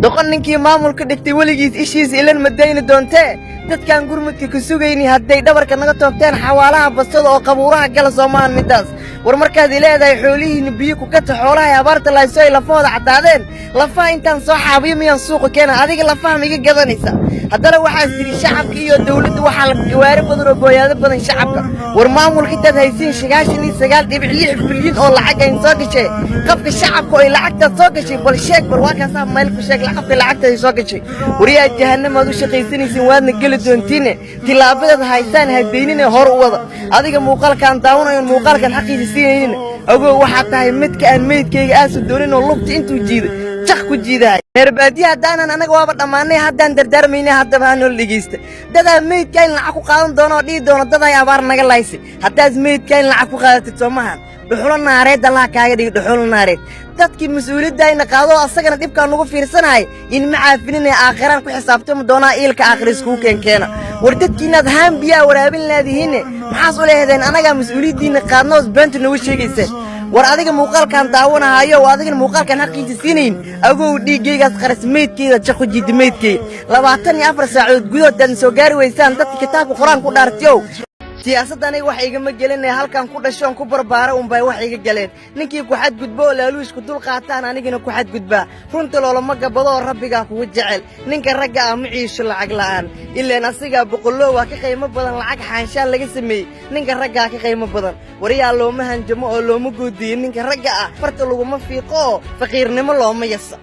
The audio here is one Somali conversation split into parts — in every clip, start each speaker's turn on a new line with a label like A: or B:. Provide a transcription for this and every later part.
A: doqon ninkii maamulka dhigtay weligiis ishiisa ilan madayna doontee dadkan gurmudka ku sugayni hadday dhabarka naga toobteen xawaalaha basada oo qabuuraha gala Soomaan midaas war markaad ileedahay xoolihiina biyo ku gata xoolaha abaarta laysoo lafooda cadaadeen lafaha intaan soo xaabiyo miyaan suuqa keena adiga lafaha miga gadanaysa haddana waxaa tiri shacabka iyo dawladda waxaa la gawaari badan oo gooyaado badan shacabka war maamulka intaad haysiin 99.6 bilyan oo lacag ay soo gashay qabka shacabka ay lacagta soo gashay bal sheeg bal waa ka saab meel ku sheeg lacagta ay soo gashay wariyaa jahannamadu shaqaysanaysin waadna gali doontiin tilaabada haysaan hadeynina hor u wada adiga muuqaalkan daawanayo muuqaalkan xaqiiqi siinayna ogow waxa tahay midka aan meedkayga aas doonin oo lugta intuu jiiday jaq ku jiiday herbaadiya hadaan anaga waaba dhamaanay hadaan dardaarmayna hadaba aan ol dhigeysta dada meedka in lacag ku qaadan doono dhii doono dad ay abaar naga laysay hadaas meedka in lacag ku qaadatid Soomahan dhuxul naareed Allah kaaga dhig dhuxul naareed dadkii mas'uuliyadda ay qaado asagana dibka nagu fiirsanahay in ma caafinin ee aakhiraan ku xisaabtamo doona eelka aakhiris ku keenkeena war dadkiinaad haan biya waraabin laadihiin maxaas u leeyahdeen anaga mas'uuliyadiina qaadnoos beenta nagu sheegaysa war adiga muuqaalkan daawanayo adiga muuqaalkan xaqiiqi siinayn agow dhiigaygaas qaras meedkeeda jaqo jidimeedkay 24 saacadood gudahood soo gaari weysaan dadka kitaabka quraan ku dhaartiyo siyaasadani wax iga ma gelinay halkan ku dhashoon ku barbaara bay wax iga galeen ninkii ku xad gudbo laaluus ku dul qaataan anigina ku xad gudba runta loolama gabado rabbiga kugu jecel ninka ragga ah ma ciisho lacag la'aan ilaa asiga boqolo waa ka qiimo badan lacag xaanshaan laga sameeyay ninka ragga ka qiimo badan wariyaa looma hanjamo oo looma goodiyo ninka ragga ah farta lagu fiiqo faqiirnimo looma yasa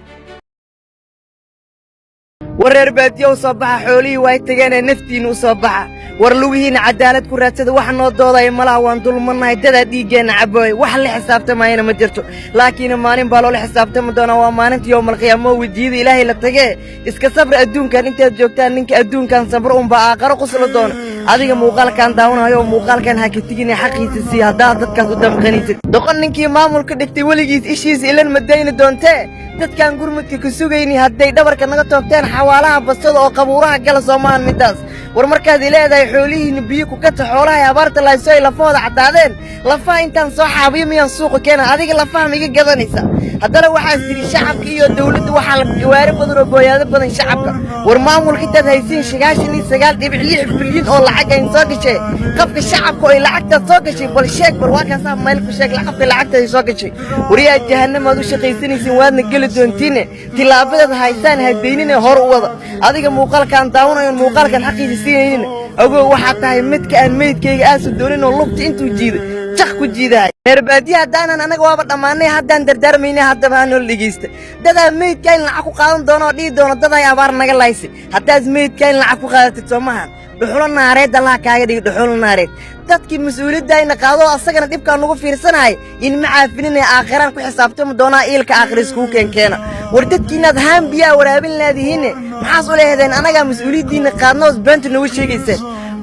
A: wareer baadiyo soo baxa xoolihii way tageen naftiina u soo baxa war lugihiina cadaalad ku raadsada wax noo dooday malaha waan dulmanahay dada dhiigeena cabooy wax la xisaabtamayna ma jirto laakiin maalin baa loo xisaabtami doona waa maalinta yawmal qiyaamo wajiyada ilaahay la tagee iska sabr adduunkan intaad joogtaan ninka adduunkan sabr baa aakhiro qoslo doona adiga muuqaalkan daawanayo muuqaalkan ha ka tigin xaqiisa si hadaa dadkaas u damqanaysid doqon ninkii maamulka dhigtay weligiis ishiisa ilan madayna doontee dadkan gurmudka ku sugayni hadday dhabarka naga toobteen xawaalaha basada oo qabuuraha gala Soomaan midaas war markaad ileedahay xoolihiina biyo ku gata xoolaha abaarta laysoo lafooda cadaadeen lafaha intaan soo xaabiyo miyaan suuqa keena adiga lafaha miga gadanaysa haddana waxaa tiri shacabka iyo dawladda waxaa la gawaari badan oo gooyaado badan shacabka war maamulka intaad haysiin 99.6 bilyan oo lacag ay soo gashay qabka shacabka ay lacagta soo gashay bal sheeg bal waa ka saab meel ku sheeg lacagta ay soo gashay wariyaa jahannamadu shaqaysanaysin waadna gali doontiin tilaabada haysaan hadeynina hor u wada adiga muuqaalkan daawanayo muuqaalkan xaqiiqi siinayna ogow waxa tahay midka aan meedkayga aas doonin oo lugta intuu jiiday jaq ku jiiday herbaadiya hadaan anaga waaba dhamaanay hadaan dardaarmayna hadaba aan ol dhigeysta dada meedka in lacag ku qaadan doono dhii doono dad ay abaar naga laysay hadaas meedka in lacag ku qaadatid Soomahan dhuxul naareed Allah kaaga dhig dhuxul naareed dadkii mas'uuliyadda ay qaado asagana dibka nagu fiirsanahay in ma caafinin ee aakhiraan ku xisaabtamo doona eelka aakhiris ku keenkeena war dadkiinaad haan biya waraabin laadihiin maxaas u leeyahdeen anaga mas'uuliyadiina qaadnoos beenta nagu sheegaysa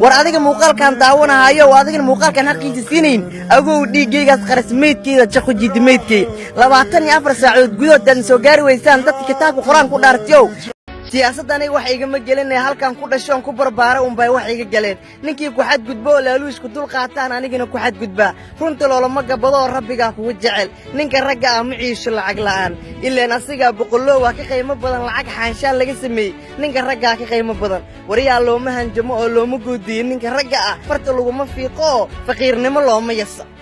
A: war adiga muuqaalkan daawanayo adiga muuqaalkan xaqiiqi siinayn agow dhiigaygaas qaras meedkeeda jaqo jidimeedkay 24 saacadood gudahood soo gaari weysaan dadka kitaabka quraan ku dhaartiyo siyaasadani wax iga ma gelinay halkan ku dhashoon ku barbaara bay wax iga galeen ninkii ku xad gudbo laaluus ku dul qaataan anigina ku xad gudba runta loolama gabado rabbiga kugu jecel ninka ragga ah ma ciisho lacag la'aan ilaa asiga boqolo waa ka qiimo badan lacag xaanshaan laga sameeyay ninka ragga ka qiimo badan wariyaa looma hanjamo oo looma goodiyo ninka ragga ah farta lagu fiiqo faqiirnimo looma yasa